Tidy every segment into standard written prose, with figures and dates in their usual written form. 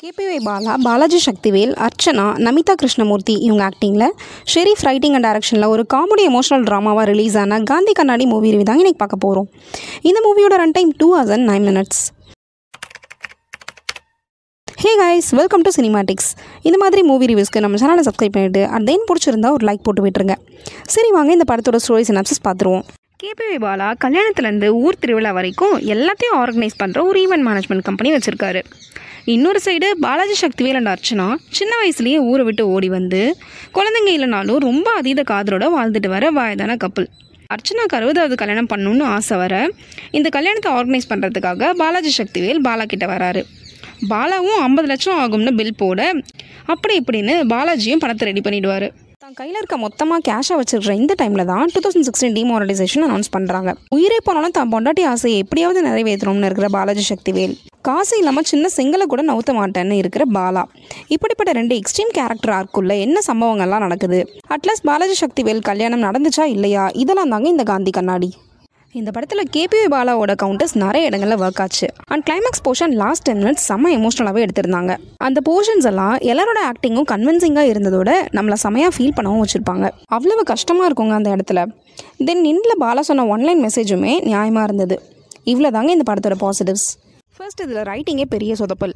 KPY Bala, Balaji Sakthivel, Archana, Namitha Krishnamurthy இவங்க ஆக்டிங்கில் Sharif writing and டைரக்ஷனில் ஒரு காமெடி எமோஷனல் ட்ராமாவாக ரிலீஸ் ஆன காந்தி கண்ணாடி மூவி ரிவ்யூ தாங்க இன்றைக்கி பார்க்க போகிறோம். இந்த மூவியோட run time 2 hours and 9 minutes. Hey guys, welcome to cinematics. இந்த மாதிரி மூவி ரிவ்யூஸ்க்கு நம்ம சேனலை சப்ஸ்கிரைப் பண்ணிவிட்டு தென் பிடிச்சிருந்தா ஒரு லைக் போட்டு விட்டுருங்க. சரி வாங்க இந்த படத்தோட ஸ்டோரி சினாப்சிஸ் பார்த்துருவோம். கேபிஒய் பாலா கல்யாணத்துலேருந்து ஊர் திருவிழா வரைக்கும் எல்லாத்தையும் ஆர்கனைஸ் பண்ணுற ஒரு ஈவெண்ட் மேனேஜ்மெண்ட் கம்பெனி வச்சுருக்காரு. இன்னொரு சைடு பாலாஜி சக்திவேல் அண்ட் அர்ச்சனா சின்ன வயசுலேயே ஊரை விட்டு ஓடி வந்து குழந்தைங்க இல்லைனாலும் ரொம்ப அதீத காதலோட வாழ்ந்துட்டு வர வயதான கப்பல். அர்ச்சனாக்கு 60வது கல்யாணம் பண்ணணுன்னு ஆசை வர இந்த கல்யாணத்தை ஆர்கனைஸ் பண்ணுறதுக்காக பாலாஜி சக்திவேல் பாலா கிட்ட வராரு. பாலாவும் 50 லட்சம் ஆகும்னு பில் போட அப்படி இப்படின்னு பாலாஜியும் பணத்தை ரெடி பண்ணிவிடுவார். தான் கையில் இருக்க மொத்தமாக கேஷாக வச்சுருக்கிற இந்த டைமில் தான் 2016 டிமானிட்டைசேஷன் அனௌன்ஸ் பண்ணுறாங்க. உயிரே போனாலும் தான் பொண்டாட்டி ஆசையை எப்படியாவது நிறைவேற்றணும்னு இருக்கிற பாலாஜி சக்திவேல், காசு இல்லாமல் சின்ன செங்கலை கூட நவுத்த மாட்டேன்னு இருக்கிற பாலா, இப்படிப்பட்ட 2 எக்ஸ்ட்ரீம் கேரக்டர் ஆர்க்குள்ள என்ன சம்பவங்கள்லாம் நடக்குது, அட்லீஸ்ட் பாலாஜி சக்திவேல் கல்யாணம் நடந்துச்சா இல்லையா, இதெல்லாம் தாங்க இந்த காந்தி கண்ணாடி. இந்த படத்தில் கேபிஒய் பாலாவோட கவுண்டர்ஸ் நிறைய இடங்களில் ஒர்க் ஆச்சு. And climax portion last 10 minutes செம்ம எமோஷனலாகவே எடுத்திருந்தாங்க. அந்த போர்ஷன்ஸ் எல்லாம் எல்லாரோட ஆக்டிங்கும் கன்வின்சிங்காக இருந்ததோட நம்மளை செமையாக ஃபீல் பண்ணவும் வச்சுருப்பாங்க. அவ்வளவு கஷ்டமாக இருக்குங்க அந்த இடத்துல. தென் இன்ல பாலா சொன்ன ஒன்லைன் மெசேஜுமே நியாயமாக இருந்தது. இவ்வளோ தாங்க இந்த படத்தோட பாசிட்டிவ்ஸ். ஃபர்ஸ்ட், இதில் ரைட்டிங்கே பெரிய சொதப்பல்.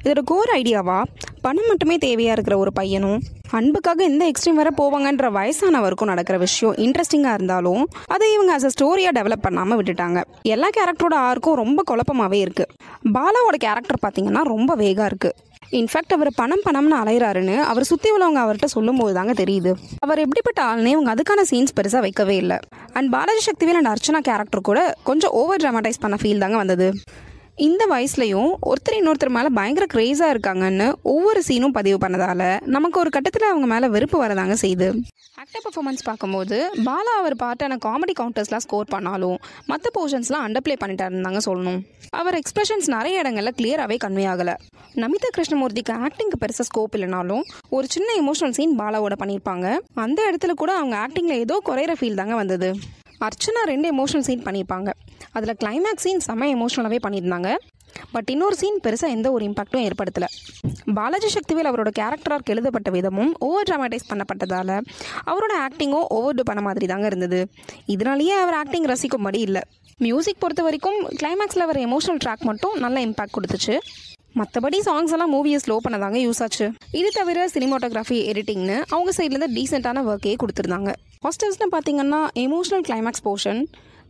இதோட கோர் ஐடியாவா பணம் மட்டுமே தேவையாக இருக்கிற ஒரு பையனும் அன்புக்காக எந்த எக்ஸ்ட்ரீம் வர போவாங்கன்ற வயசானவருக்கும் நடக்கிற விஷயம் இன்ட்ரெஸ்டிங்காக இருந்தாலும் அதை இவங்க ஆஸ் அ ஸ்டோரியாக டெவலப் பண்ணாமல் விட்டுட்டாங்க. எல்லா கேரக்டரோட ஆர்க்கும் ரொம்ப குழப்பமாகவே இருக்குது. பாலாவோட கேரக்டர் பார்த்தீங்கன்னா ரொம்ப வேகாக இருக்குது. இன்ஃபேக்ட் அவர் பணம்னு அலைகிறாருன்னு அவர் சுற்றி உள்ளவங்க அவர்கிட்ட சொல்லும் போது தாங்க தெரியுது. அவர் எப்படிப்பட்ட ஆள்னே இவங்க அதுக்கான சீன்ஸ் பெருசாக வைக்கவே இல்லை. And Balaji Sakthivel and Archana character கூட கொஞ்சம் ஓவர் ட்ராமடைஸ் பண்ண ஃபீல் தாங்க வந்தது. இந்த வயசுலையும் ஒருத்தர் இன்னொருத்தர் மேலே பயங்கர க்ரேஸாக இருக்காங்கன்னு ஒவ்வொரு சீனும் பதிவு பண்ணதால் நமக்கு ஒரு கட்டத்தில் அவங்க மேலே வெறுப்பு வரதாங்க செய்யுது. ஆக்டர் பர்ஃபார்மன்ஸ் பார்க்கும்போது பாலா அவர் பார்ட்டான காமெடி கவுண்டர்ஸ்லாம் ஸ்கோர் பண்ணாலும் மற்ற போர்ஷன்ஸ்லாம் அண்டர்ப்ளே பண்ணிட்டாருன்னு தாங்க சொல்லணும். அவர் எக்ஸ்பிரஷன்ஸ் நிறைய இடங்களில் கிளியராகவே கன்வே ஆகலை. நமிதா கிருஷ்ணமூர்த்திக்கு ஆக்டிங்க்கு பெருசாக ஸ்கோப் இல்லைனாலும் ஒரு சின்ன எமோஷனல் சீன் பாலாவோட பண்ணியிருப்பாங்க. அந்த இடத்துல கூட அவங்க ஆக்டிங்கில் ஏதோ குறையிற ஃபீல் தாங்க வந்தது. அர்ச்சனா 2 எமோஷனல் சீன் பண்ணியிருப்பாங்க. அதில் கிளைமேக்ஸ் சீன் செம்ம எமோஷனலாகவே பண்ணியிருந்தாங்க. பட் இன்னொரு சீன் பெருசாக எந்த ஒரு இம்பாக்டும் ஏற்படுத்தலை. பாலாஜி சக்திவேல் அவரோட கேரக்டராக எழுதப்பட்ட விதமும் ஓவர் ட்ராமடைஸ் பண்ணப்பட்டதால் அவரோட ஆக்டிங்கும் ஓவர் டூ பண்ண மாதிரி தாங்க இருந்தது. இதனாலேயே அவர் ஆக்டிங் ரசிக்கும்படி இல்லை. மியூசிக் பொறுத்த வரைக்கும் கிளைமேக்ஸில் வர எமோஷனல் ட்ராக் மட்டும் நல்ல இம்பாக்ட் கொடுத்துச்சு. மற்றபடி சாங்ஸ் எல்லாம் மூவியை ஸ்லோ பண்ணதாங்க யூஸ் ஆச்சு. இது தவிர சினிமாட்டோகிராஃபி, எடிட்டிங்னு அவங்க சைட்லேருந்து டீசெண்டான ஒர்க்கே கொடுத்துருந்தாங்க. பாசிட்டிவ்ஸ்னு பார்த்தீங்கன்னா எமோஷனல் கிளைமேக்ஸ் போர்ஷன்,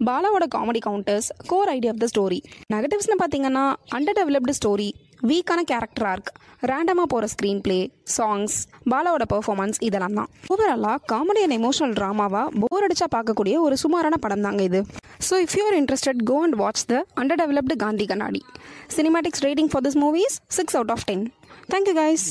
பாலாவோட comedy counters, core idea of the story. நெகட்டிவ்ஸ்னு பார்த்தீங்கன்னா அண்டர் டெவலப்டு ஸ்டோரி, வீக்கான கேரக்டர் ஆர்க், ரேண்டமாக போகிற ஸ்க்ரீன் பிளே, சாங்ஸ், பாலாவோட பெர்ஃபார்மன்ஸ், இதெல்லாம் தான். ஓவராலாக காமெடி அண்ட் எமோஷனல் ட்ராமாவாக போர் அடிச்சா பார்க்கக்கூடிய ஒரு சுமாரான படம் தாங்க இது. So if you are interested, go and watch the underdeveloped Gandhi Kannadi. Cinematics rating for this movie is 6 out of 10. Thank you guys.